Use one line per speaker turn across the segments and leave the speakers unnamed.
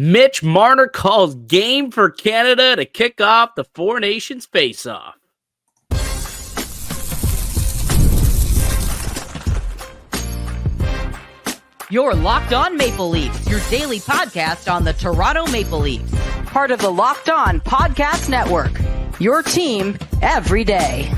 Mitch Marner calls game for Canada to kick off the Four Nations face-off.
You're Locked On Maple Leafs, your daily podcast on the Toronto Maple Leafs. Part of the Locked On Podcast Network, your team every day.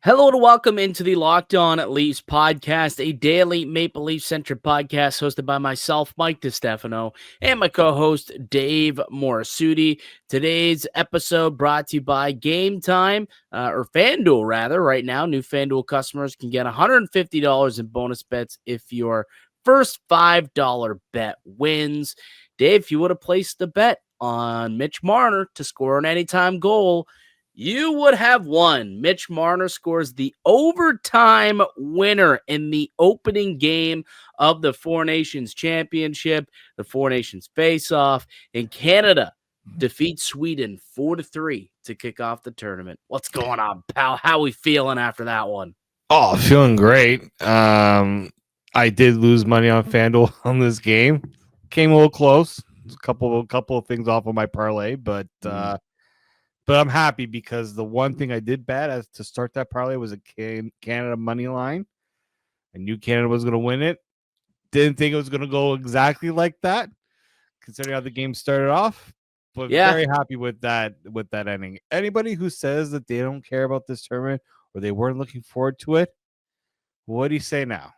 Hello and welcome into the Locked On Leafs podcast, a daily Maple Leaf-centric podcast hosted by myself, Mike DiStefano, and my co-host, Dave Morassutti. Today's episode brought to you by Game Time, or FanDuel rather. Right now, new FanDuel customers can get $150 in bonus bets if your first $5 bet wins. Dave, if you would have placed a bet on Mitch Marner to score an anytime goal, you would have won. Mitch Marner scores the overtime winner in the opening game of the Four Nations Championship, the Four Nations face-off, and Canada defeats Sweden 4-3 to kick off the tournament. What's going on, pal? How we feeling after that one?
Oh, feeling great. I did lose money on FanDuel on this game. Came a little close. A couple of things off of my parlay, but I'm happy because the one thing I did bad as to start that parlay was a Canada money line. I knew Canada was going to win it. Didn't think it was going to go exactly like that, considering how the game started off. But very happy with that ending. Anybody who says that they don't care about this tournament or they weren't looking forward to it, what do you say now?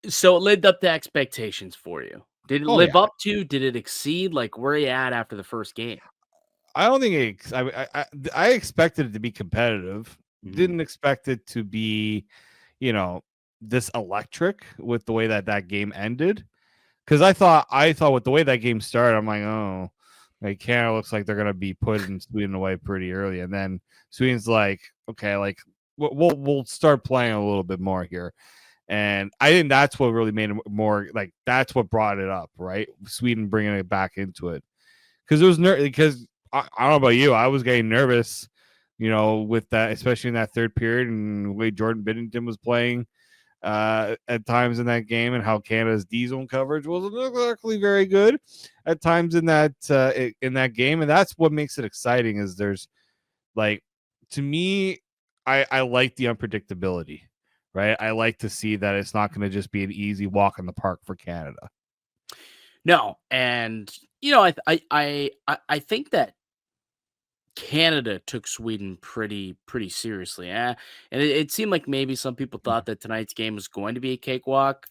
So it lived up to expectations for you. Did it live up to? Did it exceed? Like, where are you at after the first game?
I don't think I expected it to be competitive. Didn't expect it to be, this electric with the way that game ended. Because I thought with the way that game started, I'm like, oh, like Canada looks like they're gonna be putting Sweden away pretty early, and then Sweden's like, okay, like we'll start playing a little bit more here. And I think that's what really made it more like that's what brought it up, right? Sweden bringing it back into it because it was because. I don't know about you. I was getting nervous, with that, especially in that third period and the way Jordan Binnington was playing at times in that game and how Canada's D-zone coverage wasn't exactly very good at times in that game. And that's what makes it exciting is there's like, to me, I like the unpredictability, right? I like to see that it's not going to just be an easy walk in the park for Canada.
No, and I think that Canada took Sweden pretty seriously, and it seemed like maybe some people thought that tonight's game was going to be a cakewalk.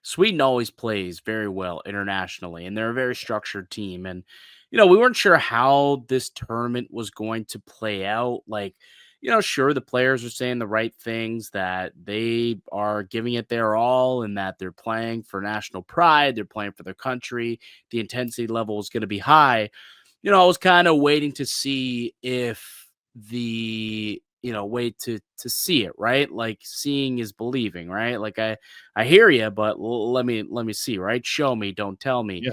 Sweden always plays very well internationally, and they're a very structured team. And we weren't sure how this tournament was going to play out. Like, sure, the players are saying the right things, that they are giving it their all and that they're playing for national pride. They're playing for their country. The intensity level is going to be high. I was kind of waiting to see if the, way to see it, right? Like seeing is believing, right? Like I hear you, but let me see, right? Show me, don't tell me.
Yeah.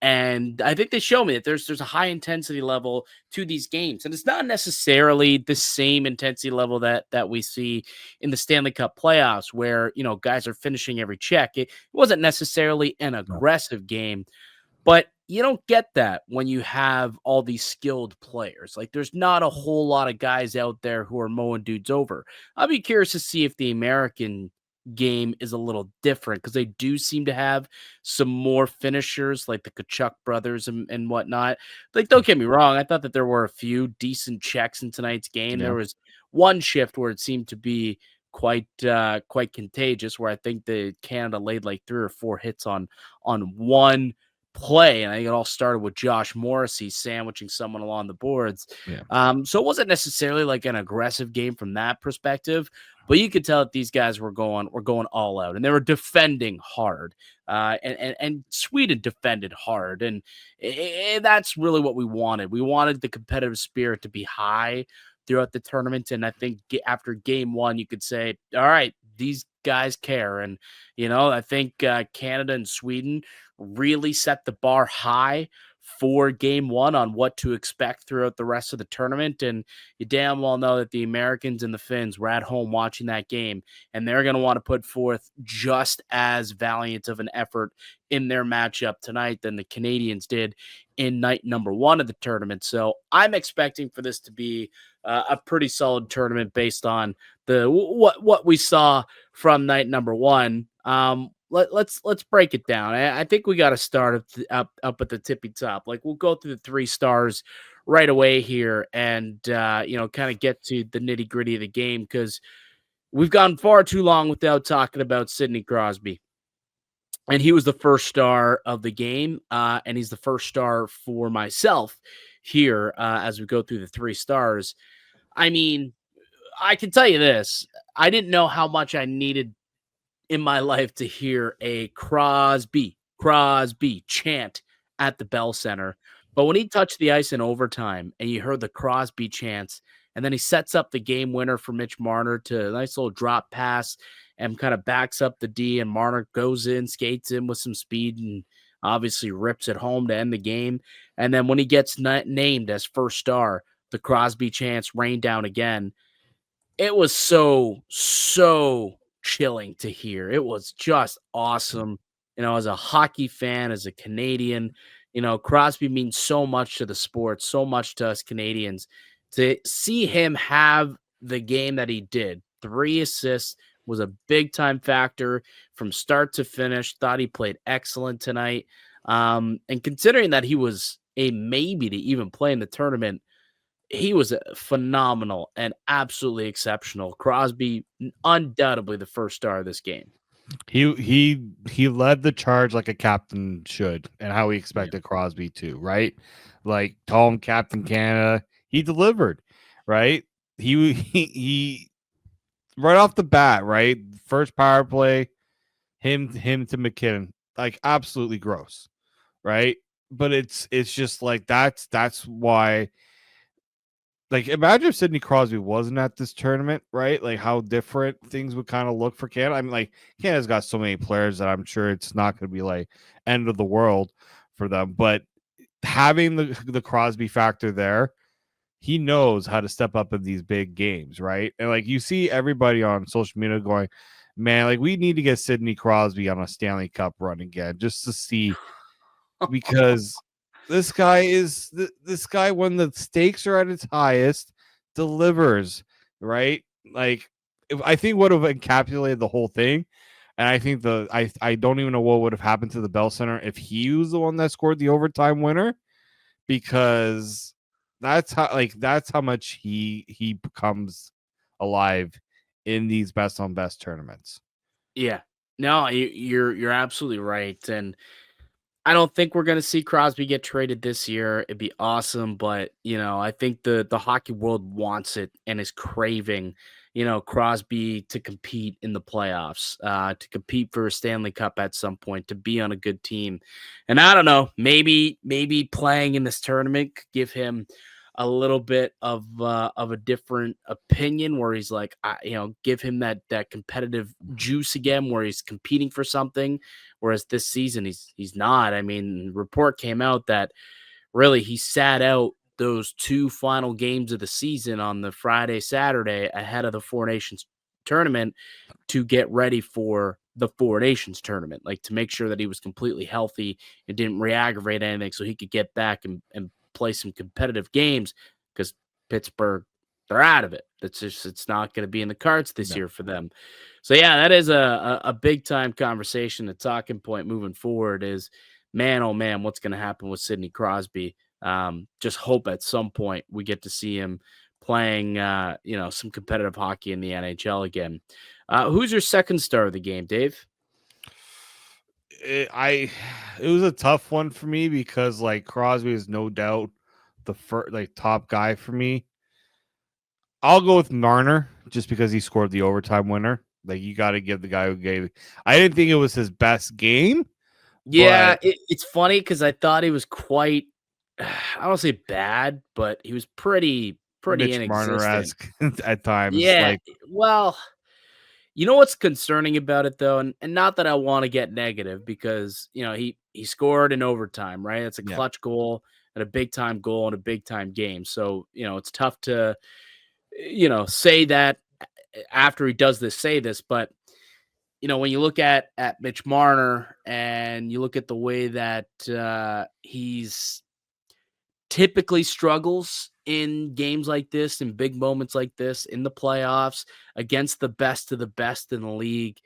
And I think they show me that there's a high intensity level to these games. And it's not necessarily the same intensity level that we see in the Stanley Cup playoffs where, guys are finishing every check. It wasn't necessarily an aggressive game, but you don't get that when you have all these skilled players. Like there's not a whole lot of guys out there who are mowing dudes over. I'll be curious to see if the American game is a little different because they do seem to have some more finishers like the Kachuk brothers and whatnot. Like, don't get me wrong. I thought that there were a few decent checks in tonight's game. Yeah. There was one shift where it seemed to be quite contagious where I think the Canada laid like 3 or 4 hits on one play, and I think it all started with Josh Morrissey sandwiching someone along the boards. Yeah. So it wasn't necessarily like an aggressive game from that perspective, but you could tell that these guys were going all out, and they were defending hard. And Sweden defended hard, and that's really what we wanted. We wanted the competitive spirit to be high throughout the tournament, and I think after game 1, you could say, all right, these guys care. And, I think Canada and Sweden really set the bar high for game one on what to expect throughout the rest of the tournament. And you damn well know that the Americans and the Finns were at home watching that game, and they're going to want to put forth just as valiant of an effort in their matchup tonight than the Canadians did in night number one of the tournament. So I'm expecting for this to be a pretty solid tournament based on what we saw from night number one. Let's break it down. I think we got to start up at the tippy top. Like, we'll go through the 3 stars right away here, and kind of get to the nitty gritty of the game, because we've gone far too long without talking about Sidney Crosby. And he was the first star of the game, and he's the first star for myself here as we go through the 3 stars. I mean, I can tell you this. I didn't know how much I needed in my life to hear a Crosby chant at the Bell Center. But when he touched the ice in overtime and you heard the Crosby chants, and then he sets up the game winner for Mitch Marner to a nice little drop pass and kind of backs up the D, and Marner goes in, skates in with some speed, and obviously rips it home to end the game. And then when he gets named as first star, the Crosby chants rain down again. It was so chilling to hear. It was just awesome. As a hockey fan, as a Canadian, Crosby means so much to the sport, so much to us Canadians. To see him have the game that he did, 3 assists, was a big time factor from start to finish. Thought he played excellent tonight. And considering that he was a maybe to even play in the tournament, he was phenomenal and absolutely exceptional. Crosby, undoubtedly the first star of this game.
He led the charge like a captain should, and how we expected Crosby to, right? Like, call him Captain Canada. He delivered, right? He right off the bat, right? First power play, him to MacKinnon, like, absolutely gross, right? But it's just like that's why. Like, imagine if Sidney Crosby wasn't at this tournament, right? Like, how different things would kind of look for Canada. I mean, like, Canada's got so many players that I'm sure it's not going to be like end of the world for them. But having the Crosby factor there, he knows how to step up in these big games, right? And like, you see everybody on social media going, man, like, we need to get Sidney Crosby on a Stanley Cup run again just to see, because this guy when the stakes are at its highest, delivers, right? Like, I think would have encapsulated the whole thing. And I think I don't even know what would have happened to the Bell Center if he was the one that scored the overtime winner, because that's how much he becomes alive in these best on best tournaments.
Yeah, no, you're absolutely right. And I don't think we're going to see Crosby get traded this year. It'd be awesome, but I think the hockey world wants it and is craving, Crosby to compete in the playoffs, to compete for a Stanley Cup at some point, to be on a good team. And I don't know, maybe playing in this tournament could give him a little bit of a different opinion, where he's like, give him that competitive juice again, where he's competing for something. Whereas this season he's not. I mean, report came out that really he sat out those 2 final games of the season on the Friday, Saturday ahead of the Four Nations tournament to get ready for the Four Nations tournament, like to make sure that he was completely healthy and didn't re-aggravate anything, so he could get back and play some competitive games, because Pittsburgh, they're out of it. It's not going to be in the cards this year for them. So yeah, that is a big time conversation. The talking point moving forward is, man, oh man, what's going to happen with Sidney Crosby? Just hope at some point we get to see him playing, some competitive hockey in the NHL again. Who's your second star of the game, Dave?
It was a tough one for me, because like, Crosby is no doubt the first, like, top guy for me. I'll go with Marner just because he scored the overtime winner. Like, you got to give the guy who gave. I didn't think it was his best game.
Yeah, it's funny because I thought he was quite, I don't say bad, but he was pretty
Mitch
inexistent.
Marner-esque at times.
Yeah,
like,
well, You know what's concerning about it though, and not that I want to get negative because he scored in overtime, right? It's a
Yeah.
clutch goal and a big time goal in a big time game. So it's tough to say that after he does this, say this, but when you look at Mitch Marner and you look at the way that he's typically struggles in games like this, in big moments like this, in the playoffs, against the best of the best in the league.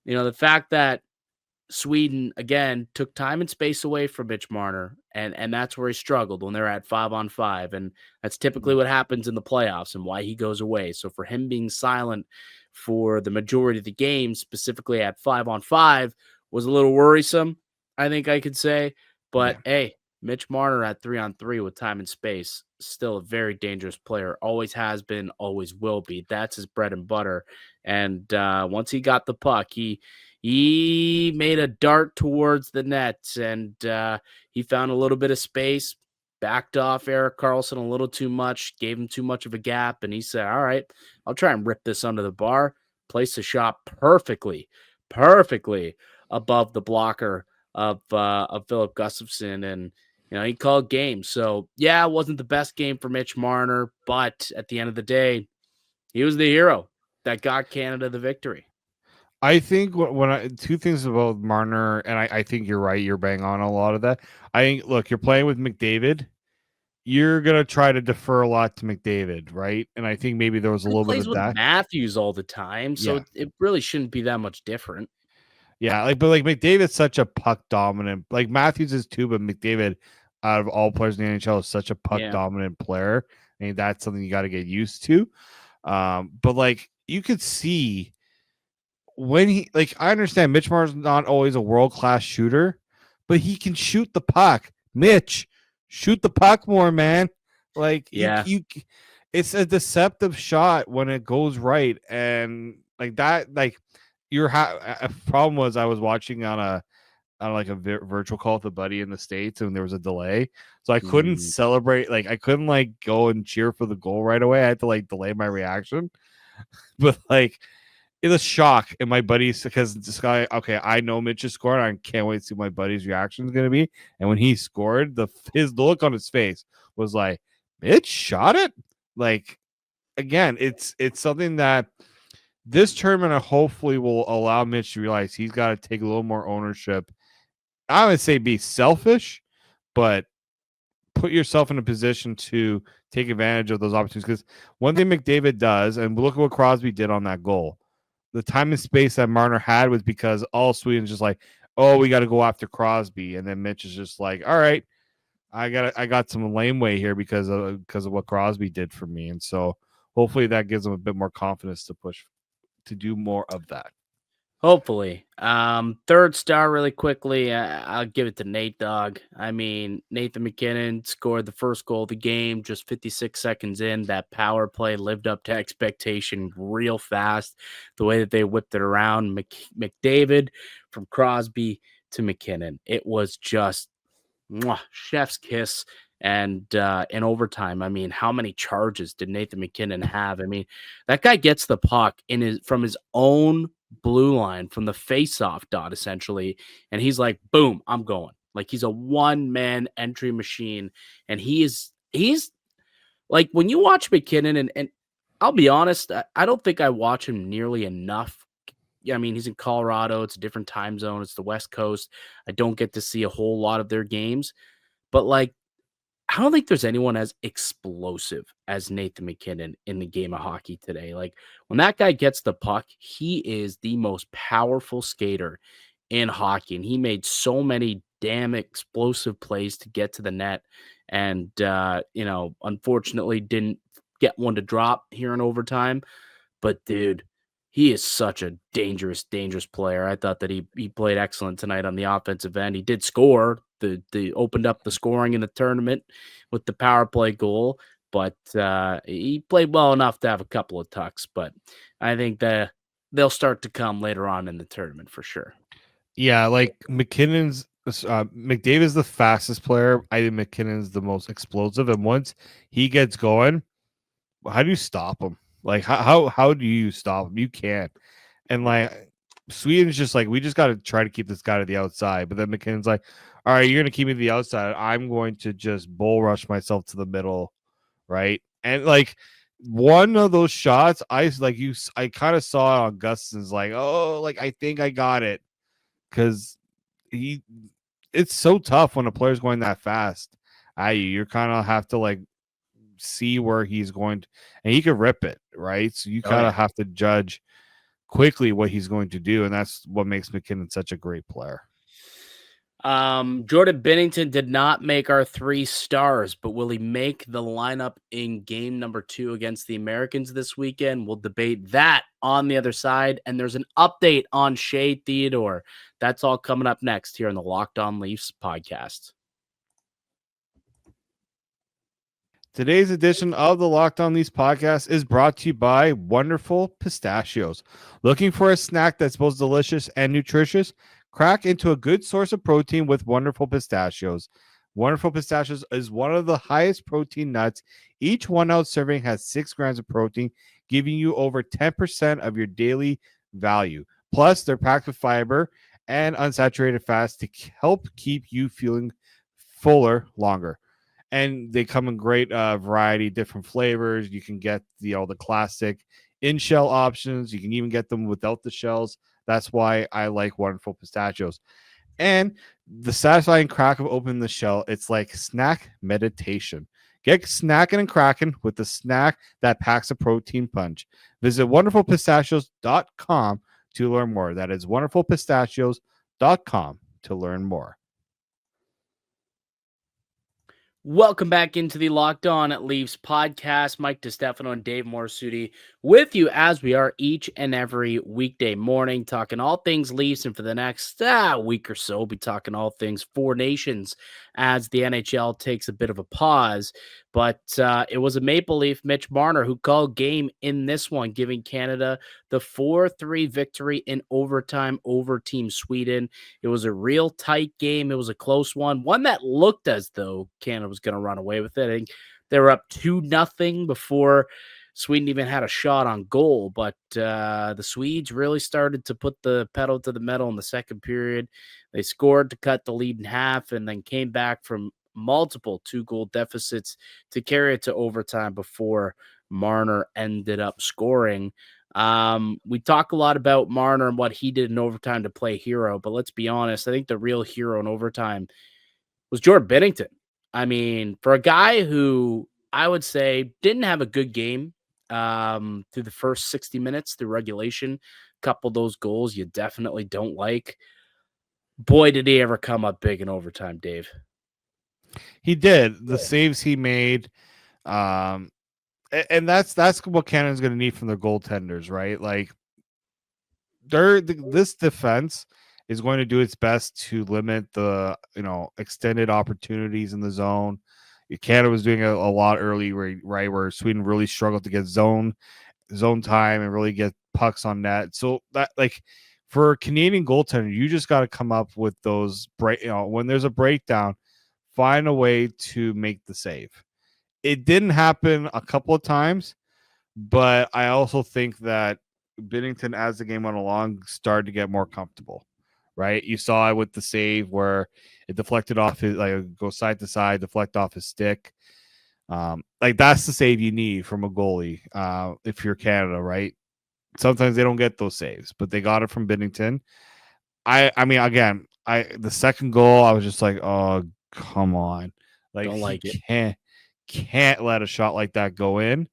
The fact that Sweden, again, took time and space away from Mitch Marner, and that's where he struggled when they're at 5-on-5. And that's typically what happens in the playoffs and why he goes away. So for him being silent for the majority of the game, specifically at 5-on-5, was a little worrisome, I think I could say. But hey, Mitch Marner at 3-on-3 with time and space, still a very dangerous player. Always has been, always will be. That's his bread and butter. And once he got the puck, he made a dart towards the net, and he found a little bit of space, backed off Erik Karlsson a little too much, gave him too much of a gap, and he said, all right, I'll try and rip this under the bar. Placed the shot perfectly above the blocker of Philip Gustafsson, and he called game. So yeah, it wasn't the best game for Mitch Marner, but at the end of the day, he was the hero that got Canada the victory.
I think two things about Marner, and I think you're right. You're bang on a lot of that. I think, look, you're playing with McDavid. You're gonna try to defer a lot to McDavid, right? And I think maybe there was a little bit of
with
that.
Matthews all the time, so it really shouldn't be that much different.
Yeah, but McDavid's such a puck dominant. Like Matthews is too, but McDavid, out of all players in the NHL, is such a puck dominant player. I mean, that's something you got to get used to. But you could see when I understand Mitch Marner's not always a world-class shooter, but he can shoot the puck. Mitch, shoot the puck more, man. It's a deceptive shot when it goes right, and a problem was I was watching on a virtual call with a buddy in the States, and there was a delay, so I couldn't celebrate. I couldn't go and cheer for the goal right away. I had to delay my reaction, but it's a shock. And my buddies, because this guy, okay, I know Mitch is scoring. I can't wait to see what my buddy's reaction is going to be. And when he scored, the look on his face was like, Mitch shot it. Again, it's something that this tournament hopefully will allow Mitch to realize he's got to take a little more ownership. I would say be selfish, but put yourself in a position to take advantage of those opportunities. Because one thing McDavid does, and look at what Crosby did on that goal. The time and space that Marner had was because all Sweden's just oh, we got to go after Crosby, and then Mitch is just all right, I got some laneway here because of what Crosby did for me, and so hopefully that gives him a bit more confidence to push to do more of that.
Hopefully. Third star really quickly. I'll give it to Nate Dogg. I mean, Nathan MacKinnon scored the first goal of the game just 56 seconds in. That power play lived up to expectation real fast. The way that they whipped it around, McDavid from Crosby to MacKinnon. It was just chef's kiss. And in overtime, I mean, how many charges did Nathan MacKinnon have? I mean, that guy gets the puck from his own blue line, from the face-off dot, essentially, and he's like, boom, I'm going. He's a one-man entry machine, and he's when you watch MacKinnon, and I'll be honest, I don't think I watch him nearly enough. I mean, he's in Colorado. It's a different time zone. It's the West Coast. I don't get to see a whole lot of their games, but I don't think there's anyone as explosive as Nathan MacKinnon in the game of hockey today. When that guy gets the puck, he is the most powerful skater in hockey. And he made so many damn explosive plays to get to the net. And, unfortunately didn't get one to drop here in overtime. But, dude, he is such a dangerous, dangerous player. I thought that he played excellent tonight on the offensive end. He did score. The opened up the scoring in the tournament with the power play goal, but he played well enough to have a couple of tucks. But I think that they'll start to come later on in the tournament for sure.
Yeah, McKinnon's McDavid's the fastest player. I think McKinnon's the most explosive, and once he gets going, how do you stop him? How do you stop him? You can't. And like Sweden's just like, we just got to try to keep this guy to the outside. But then MacKinnon's like, all right, you're going to keep me to the outside. I'm going to just bull rush myself to the middle. Right. And like one of those shots, I kind of saw it on Gustin's like, oh, like I think I got it. Cause it's so tough when a player's going that fast at you. You kind of have to like see where he's going to, and he could rip it. Right. So you kind of have to judge quickly what he's going to do, and that's what makes MacKinnon such a great player.
Jordan Binnington did not make our 3 stars, but will he make the lineup in game number 2 against the Americans this weekend? We'll debate that on the other side, and there's an update on Shea Theodore. That's all coming up next here on the Locked On Leafs podcast.
Today's edition of the Locked On Leafs podcast is brought to you by Wonderful Pistachios. Looking for a snack that's both delicious and nutritious? Crack into a good source of protein with Wonderful Pistachios. Wonderful Pistachios is one of the highest protein nuts. Each 1 ounce serving has 6 grams of protein, giving you over 10% of your daily value. Plus, they're packed with fiber and unsaturated fats to help keep you feeling fuller longer. And they come in great variety, different flavors. You can get the classic in-shell options. You can even get them without the shells. That's why I like Wonderful Pistachios. And the satisfying crack of opening the shell, it's like snack meditation. Get snackin and crackin with the snack that packs a protein punch. Visit wonderfulpistachios.com to learn more. That is wonderfulpistachios.com to learn more.
Welcome back into the Locked On Leafs podcast. Mike DiStefano and David Morassutti with you as we are each and every weekday morning, talking all things Leafs. And for the next week or so, we'll be talking all things Four Nations as the NHL takes a bit of a pause. But it was a Maple Leaf, Mitch Marner, who called game in this one, giving Canada the 4-3 victory in overtime over Team Sweden. It was a real tight game. It was a close one that looked as though Canada was going to run away with it. I think they were up 2-0 before Sweden even had a shot on goal. But the Swedes really started to put the pedal to the metal in the second period. They scored to cut the lead in half and then came back from multiple 2-goal deficits to carry it to overtime before Marner ended up scoring. We talk a lot about Marner and what he did in overtime to play hero, but let's be honest, I think the real hero in overtime was Jordan Binnington. I mean, for a guy who I would say didn't have a good game through the first 60 minutes through regulation, a couple of those goals you definitely don't like. Boy, did he ever come up big in overtime, Dave.
He did. The saves he made, and that's what Canada's going to need from their goaltenders, right? Like, this defense is going to do its best to limit the extended opportunities in the zone. Canada was doing a lot early, right, where Sweden really struggled to get zone time and really get pucks on net. So that, like, for a Canadian goaltender, you just got to come up with those when there's a breakdown, find a way to make the save. It didn't happen a couple of times, but I also think that Binnington, as the game went along, started to get more comfortable, right? You saw it with the save where it deflected off his, like, go side to side, deflect off his stick. Like, that's the save you need from a goalie if you're Canada, right? Sometimes they don't get those saves, but they got it from Binnington. I mean, again, the second goal, I was just like, oh, come on. Like,
don't like it.
Can't let a shot like that go in.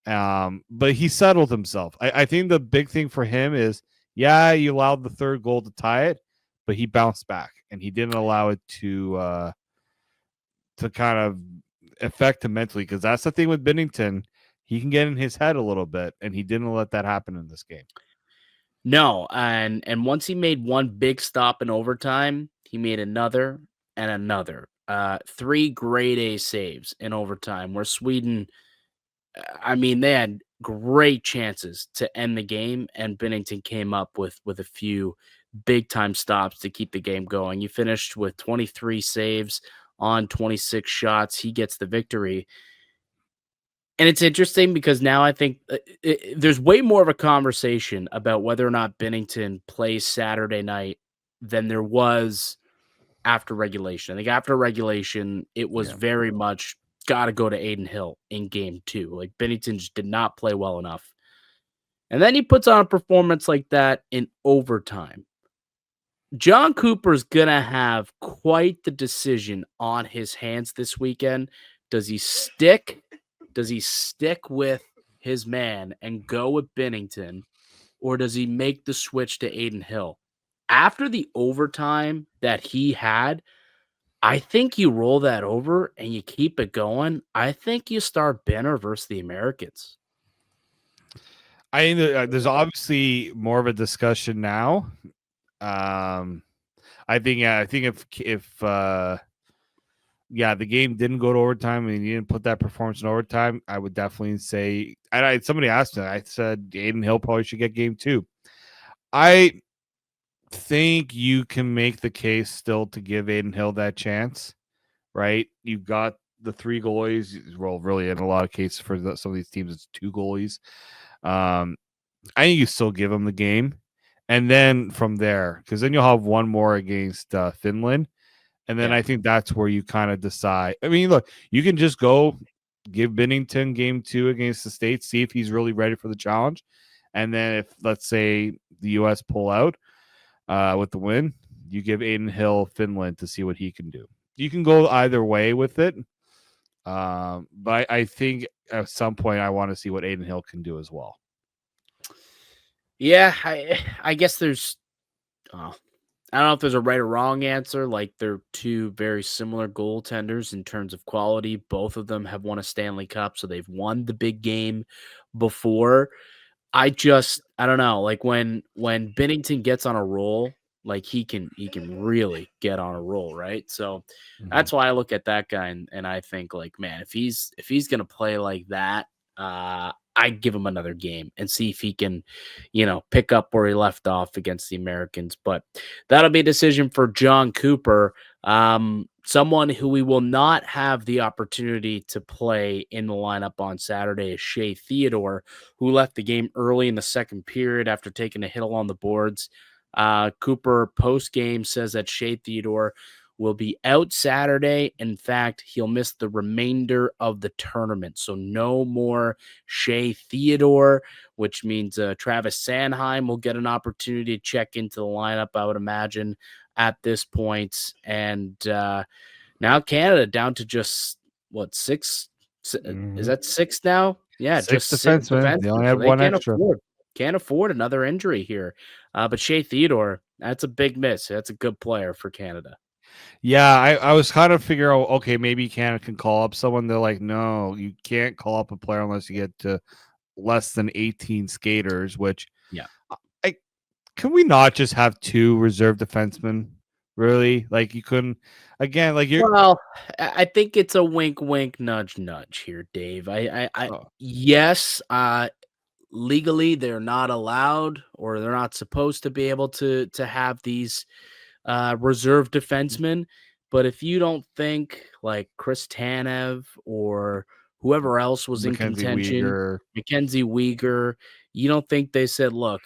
But he settled himself. I think the big thing for him is, yeah, you allowed the third goal to tie it, but he bounced back and he didn't allow it to kind of affect him mentally, because that's the thing with Binnington. He can get in his head a little bit, and he didn't let that happen in this game.
No, and once he made one big stop in overtime, he made another and another. 3 grade A saves in overtime, where Sweden, I mean, they had great chances to end the game, and Binnington came up with a few big-time stops to keep the game going. He finished with 23 saves on 26 shots. He gets the victory. And it's interesting because now I think there's way more of a conversation about whether or not Binnington plays Saturday night than there was after regulation. I think after regulation, it was very much got to go to Aiden Hill in game 2. Like Binnington just did not play well enough. And then he puts on a performance like that in overtime. John Cooper's going to have quite the decision on his hands this weekend. Does he stick with his man and go with Binnington, or does he make the switch to Aiden Hill? After the overtime that he had, I think you roll that over and you keep it going. I think you start Benner versus the Americans.
I think there's obviously more of a discussion now. I think if the game didn't go to overtime and you didn't put that performance in overtime, I would definitely say. And somebody asked me, I said Aiden Hill probably should get game 2. I think you can make the case still to give Aiden Hill that chance, right? You've got the 3 goalies. Well, really, in a lot of cases for some of these teams, it's 2 goalies. I think you still give them the game. And then from there, because then you'll have one more against Finland. And then I think that's where you kind of decide. I mean, look, you can just go give Binnington game 2 against the States, see if he's really ready for the challenge. And then if, let's say, the U.S. pull out with the win, you give Aiden Hill Finland to see what he can do. You can go either way with it. But I think at some point I want to see what Aiden Hill can do as well.
Yeah, I guess there's I don't know if there's a right or wrong answer. Like, they're 2 very similar goaltenders in terms of quality. Both of them have won a Stanley Cup, so they've won the big game before. I don't know. Like, when Binnington gets on a roll, like he can really get on a roll, right? So that's why I look at that guy and I think, like, man, if he's gonna play like that, I'd give him another game and see if he can, pick up where he left off against the Americans. But that'll be a decision for John Cooper, someone who we will not have the opportunity to play in the lineup on Saturday is Shea Theodore, who left the game early in the second period after taking a hit along the boards. Cooper post-game says that Shea Theodore will be out Saturday. In fact, he'll miss the remainder of the tournament. So no more Shea Theodore, which means Travis Sanheim will get an opportunity to check into the lineup, I would imagine, at this point. And now Canada down to just, 6? Is that 6 now? Yeah,
6
just 6
defensemen. They only had one extra.
Can't afford another injury here. But Shea Theodore, that's a big miss. That's a good player for Canada.
Yeah, I was kind of figuring out, okay, maybe Canada can call up someone. They're like, no, you can't call up a player unless you get to less than 18 skaters, which, can we not just have 2 reserve defensemen? Really? Like, you couldn't, again, like you're.
Well, I think it's a wink, wink, nudge, nudge here, Dave. Yes, legally they're not allowed or they're not supposed to be able to have these reserve defensemen. But if you don't think like Chris Tanev or whoever else was in contention, Mackenzie Weegar, you don't think they said, look,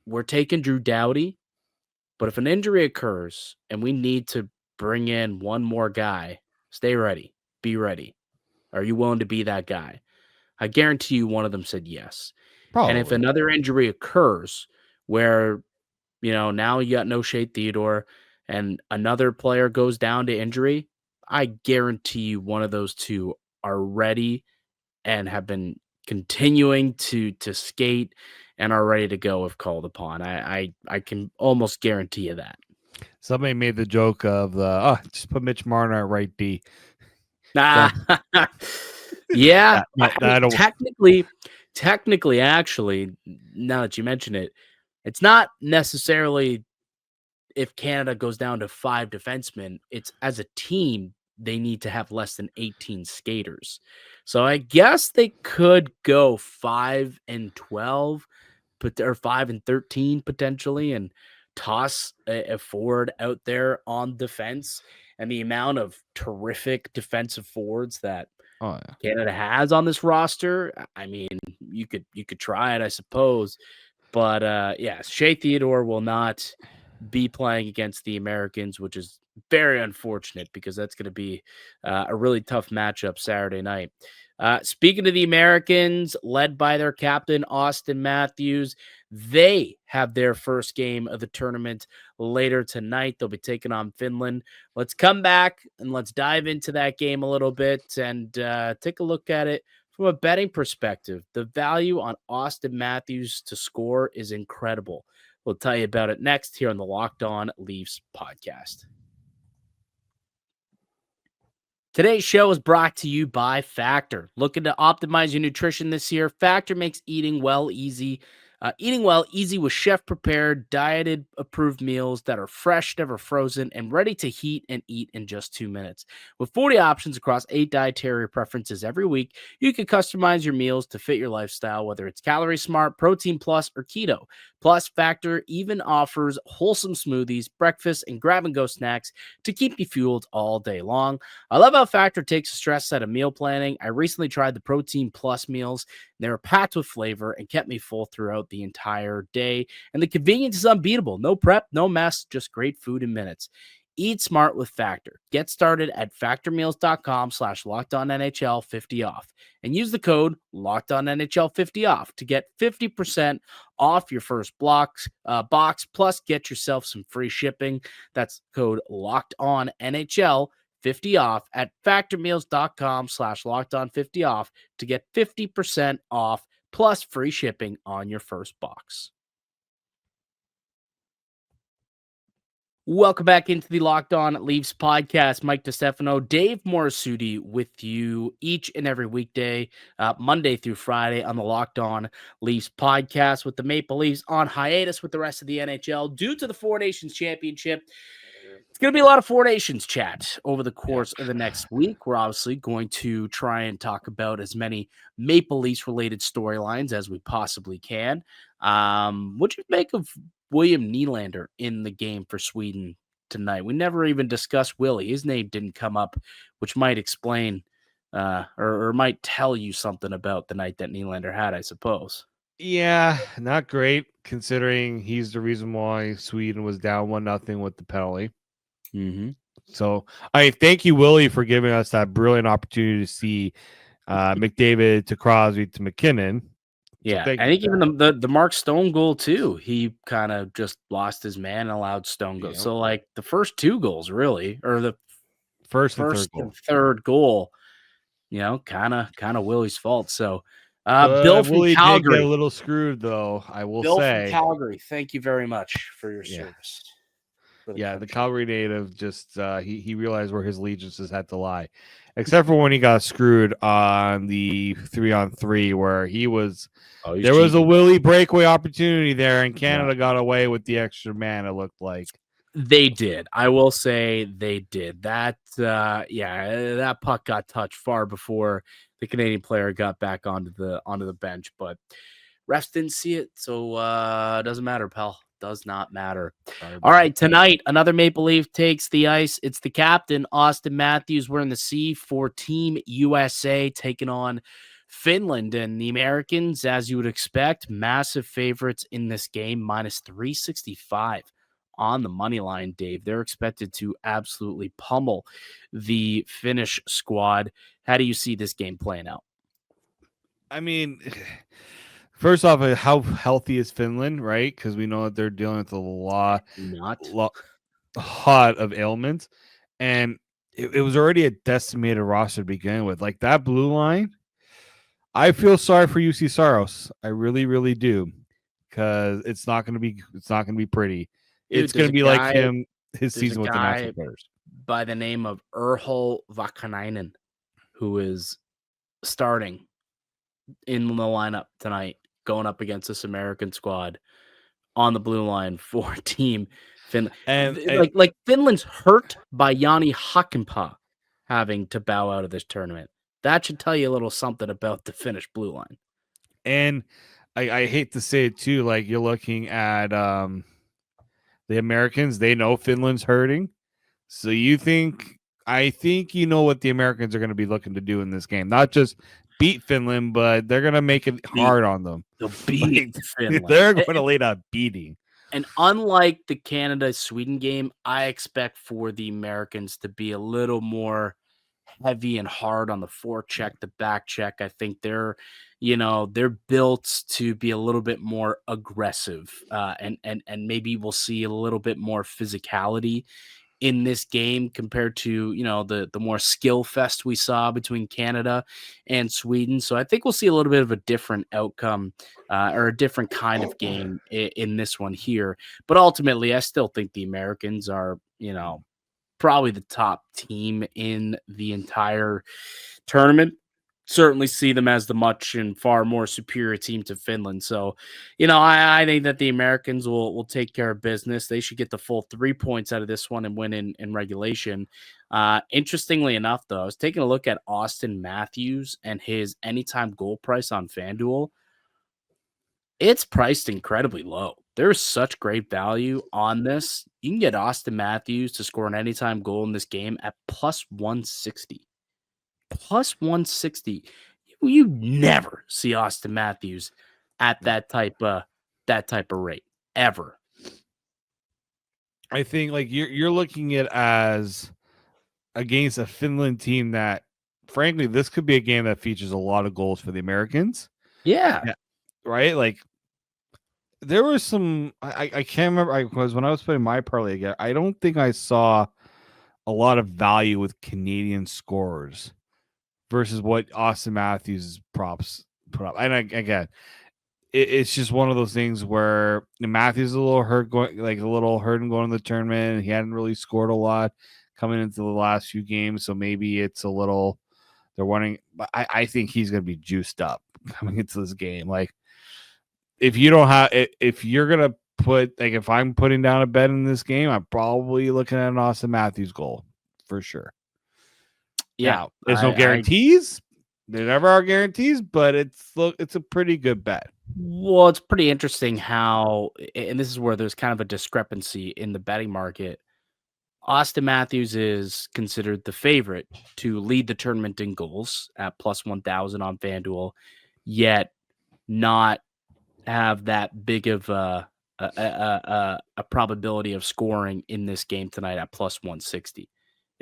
we're taking Drew Doughty, but if an injury occurs and we need to bring in one more guy, stay ready, be ready. Are you willing to be that guy? I guarantee you one of them said yes. Probably. And if another injury occurs where, now you got no Shea Theodore and another player goes down to injury, I guarantee you one of those 2 are ready and have been continuing to skate and are ready to go if called upon. I can almost guarantee you that.
Somebody made the joke of just put Mitch Marner at right D.
Yeah. Technically, actually, now that you mention it, it's not necessarily if Canada goes down to 5 defensemen. It's as a team, they need to have less than 18 skaters. So I guess they could go 5 and 12, or 5 and 13 potentially, and toss a forward out there on defense. And the amount of terrific defensive forwards that
Oh yeah.
Canada has on this roster. I mean, you could try it, I suppose. But yeah, Shea Theodore will not be playing against the Americans, which is very unfortunate because that's going to be a really tough matchup Saturday night. Speaking of the Americans, led by their captain, Auston Matthews, they have their first game of the tournament later tonight. They'll be taking on Finland. Let's come back and let's dive into that game a little bit and take a look at it from a betting perspective. The value on Auston Matthews to score is incredible. We'll tell you about it next here on the Locked On Leafs podcast. Today's show is brought to you by Factor. Looking to optimize your nutrition this year? Factor makes eating well easy. Eating well easy with chef-prepared, dieted-approved meals that are fresh, never frozen, and ready to heat and eat in just 2 minutes. With 40 options across 8 dietary preferences every week, you can customize your meals to fit your lifestyle, whether it's Calorie Smart, Protein Plus, or Keto. Plus, Factor even offers wholesome smoothies, breakfast, and grab-and-go snacks to keep you fueled all day long. I love how Factor takes the stress out of meal planning. I recently tried the Protein Plus meals. They were packed with flavor and kept me full throughout the entire day. And the convenience is unbeatable. No prep, no mess, just great food in minutes. Eat smart with Factor. Get started at factormeals.com/LockedOnNHL50 off and use the code LockedOnNHL50 off to get 50% off your first box. Plus, get yourself some free shipping. That's code LockedOnNHL50 off at factormeals.com/LockedOn50 off to get 50% off plus free shipping on your first box. Welcome back into the Locked On Leafs podcast. Mike DiStefano, Dave Morassutti with you each and every weekday, Monday through Friday on the Locked On Leafs podcast, with the Maple Leafs on hiatus with the rest of the NHL due to the Four Nations Championship. It's going to be a lot of Four Nations chat over the course of the next week. We're obviously going to try and talk about as many Maple Leafs related storylines as we possibly can. What do you make of William Nylander in the game for Sweden tonight? We never even discussed Willie. His name didn't come up, which might explain or might tell you something about the night that Nylander had, I suppose.
Yeah, not great considering he's the reason why Sweden was down 1-0 with the penalty.
Mm-hmm.
So I thank you, Willie, for giving us that brilliant opportunity to see McDavid to Crosby to MacKinnon.
Yeah,
So
I think even the Mark Stone goal too, he kind of just lost his man and allowed Stone go.
Yep.
So like the first two goals really, or the
first
and third goal, kind of Willie's fault. So
But
Bill from
Willie
Calgary,
did get a little screwed though, I will
Bill
say.
from Calgary, thank you very much for your service.
The Calgary native just he realized where his allegiances had to lie, except for when he got screwed on the 3-on-3 where he was. There was a Willie breakaway opportunity there, and Canada got away with the extra man. It looked like
they did. I will say they did that. That puck got touched far before the Canadian player got back onto the bench, but refs didn't see it, so it doesn't matter, pal. Does not matter. All right, tonight, another Maple Leaf takes the ice. It's the captain, Auston Matthews. We're in the C for Team USA, taking on Finland. And the Americans, as you would expect, massive favorites in this game, minus 365 on the money line, Dave. They're expected to absolutely pummel the Finnish squad. How do you see this game playing out?
I mean, first off, how healthy is Finland, right? Because we know that they're dealing with a lot of ailments. And it was already a decimated roster to begin with. Like that blue line, I feel sorry for UC Saros. I really, really do. Because it's not going to be pretty. Dude, it's going to be like his season with the national players.
By the name of Urho Vakanainen, who is starting in the lineup tonight, going up against this American squad on the blue line for Team Finland. And like Finland's hurt by Jani Hakanpää having to bow out of this tournament. That should tell you a little something about the Finnish blue line.
And I hate to say it too, like you're looking at the Americans, they know Finland's hurting. So you think I think you know what the Americans are going to be looking to do in this game. Not just beat Finland, but they're going to make it hard on them.
They'll beat Finland.
They're going to lay a beating.
And unlike the Canada-Sweden game, I expect for the Americans to be a little more heavy and hard on the forecheck, the back check. I think they're built to be a little bit more aggressive, and maybe we'll see a little bit more physicality in this game compared to the more skill fest we saw between Canada and Sweden. So I think we'll see a little bit of a different outcome or a different kind of game in this one here. But ultimately, I still think the Americans are probably the top team in the entire tournament. Certainly see them as the much and far more superior team to Finland. So, I think that the Americans will take care of business. They should get the full 3 points out of this one and win in regulation. Interestingly enough, though, I was taking a look at Auston Matthews and his anytime goal price on FanDuel. It's priced incredibly low. There's such great value on this. You can get Auston Matthews to score an anytime goal in this game at plus 160. Plus 160. You never see Auston Matthews at that type of rate ever.
I think like you're looking at as against a Finland team that, frankly, this could be a game that features a lot of goals for the Americans.
Yeah.
Right? Like there was some I can't remember because when I was putting my parlay again, I don't think I saw a lot of value with Canadian scorers versus what Auston Matthews props put up. And again, it's just one of those things where Matthews is a little hurt going and going to the tournament. He hadn't really scored a lot coming into the last few games, so maybe it's a little they're wanting. But I think he's going to be juiced up coming into this game. Like if you're going to put if I'm putting down a bet in this game, I'm probably looking at an Auston Matthews goal for sure.
Yeah,
now, there's no guarantees. There never are guarantees, but it's a pretty good bet.
Well, it's pretty interesting how, and this is where there's kind of a discrepancy in the betting market. Auston Matthews is considered the favorite to lead the tournament in goals at plus 1,000 on FanDuel, yet not have that big of a probability of scoring in this game tonight at plus 160,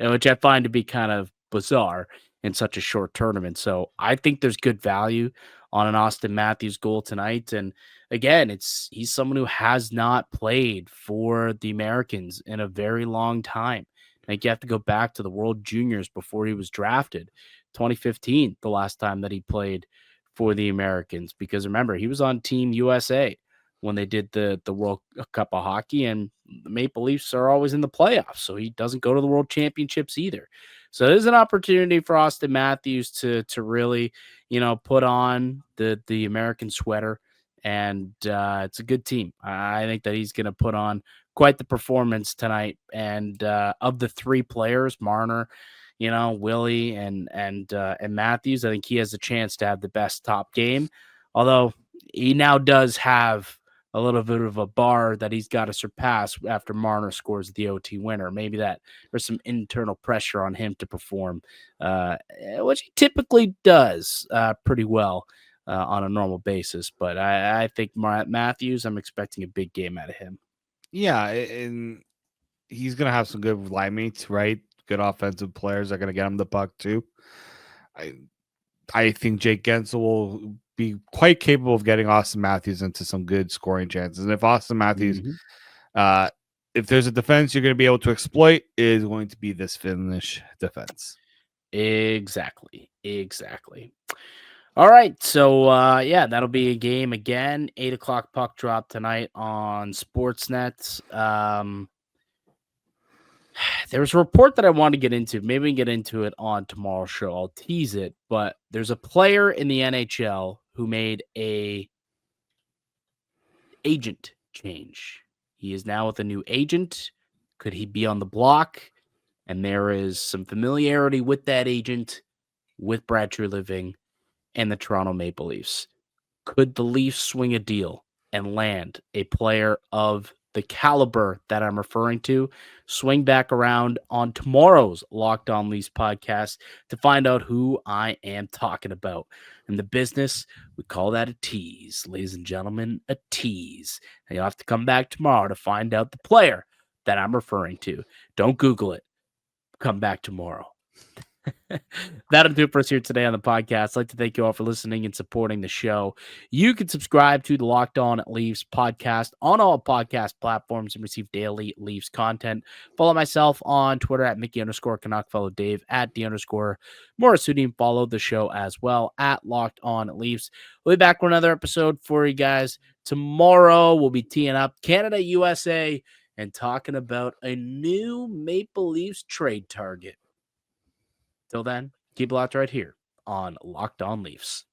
which I find to be kind of bizarre in such a short tournament. So I think there's good value on an Auston Matthews goal tonight. And again, he's someone who has not played for the Americans in a very long time. Like you have to go back to the World Juniors before he was drafted, 2015, the last time that he played for the Americans, because remember, he was on Team USA when they did the World Cup of Hockey, and the Maple Leafs are always in the playoffs, so he doesn't go to the World Championships either. So there's an opportunity for Auston Matthews to really, put on the American sweater, and it's a good team. I think that he's going to put on quite the performance tonight. And of the three players, Marner, Willie and Matthews, I think he has a chance to have the best top game. Although he now does have a little bit of a bar that he's got to surpass after Marner scores the OT winner. Maybe that there's some internal pressure on him to perform, which he typically does pretty well on a normal basis. But I think Matthews, I'm expecting a big game out of him.
Yeah, and he's going to have some good line mates, right? Good offensive players are going to get him the puck too. I think Jake Gensel will be quite capable of getting Auston Matthews into some good scoring chances. And if Auston Matthews, if there's a defense you're going to be able to exploit, is going to be this Finnish defense.
Exactly. All right. So, that'll be a game again. 8:00 puck drop tonight on Sportsnet. There's a report that I want to get into. Maybe we can get into it on tomorrow's show. I'll tease it. But there's a player in the NHL who made a agent change. He is now with a new agent. Could he be on the block? And there is some familiarity with that agent, with Brad Treliving and the Toronto Maple Leafs. Could the Leafs swing a deal and land a player of the caliber that I'm referring to, swing back around on tomorrow's Locked On Leafs podcast to find out who I am talking about. In the business, we call that a tease, ladies and gentlemen, a tease. And you'll have to come back tomorrow to find out the player that I'm referring to. Don't Google it. Come back tomorrow. That'll do it for us here today on the podcast. I'd like to thank you all for listening and supporting the show. You can subscribe to the Locked On Leafs podcast on all podcast platforms and receive daily Leafs content. Follow myself on Twitter at Mickey_Canuck. Follow Dave at D_Morassutti, and follow the show as well at Locked On Leafs. We'll be back with another episode for you guys tomorrow. We'll be teeing up Canada, USA, and talking about a new Maple Leafs trade target. Till then, keep it locked right here on Locked On Leafs.